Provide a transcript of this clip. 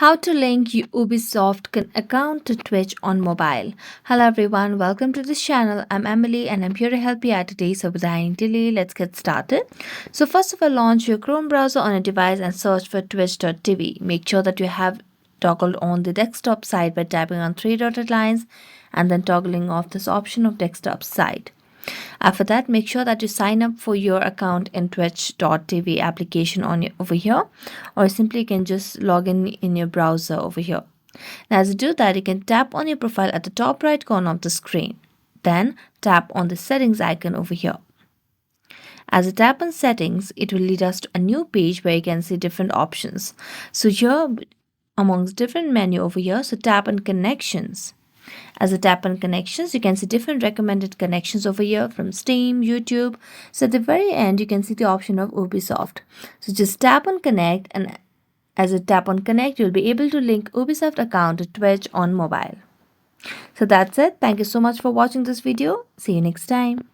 How to link Ubisoft account to Twitch on mobile. Hello everyone, welcome to this channel. I'm Emily and I'm here to help you out today. So without any delay, let's get started. So first of all, launch your Chrome browser on your device and search for twitch.tv. Make sure that you have toggled on the desktop side by tapping on three dotted lines and then toggling off this option of desktop side. After that, make sure that you sign up for your account in twitch.tv application over here, or simply you can just log in your browser over here. Now, as you do that, you can tap on your profile at the top right corner of the screen. Then tap on the settings icon over here. As you tap on settings, it will lead us to a new page where you can see different options. So here, amongst different menu over here, so tap on connections. As you tap on connections, you can see different recommended connections over here from Steam, YouTube. So at the very end, you can see the option of Ubisoft. So just tap on connect, and as you tap on connect, you'll be able to link Ubisoft account to Twitch on mobile. So that's it. Thank you so much for watching this video. See you next time.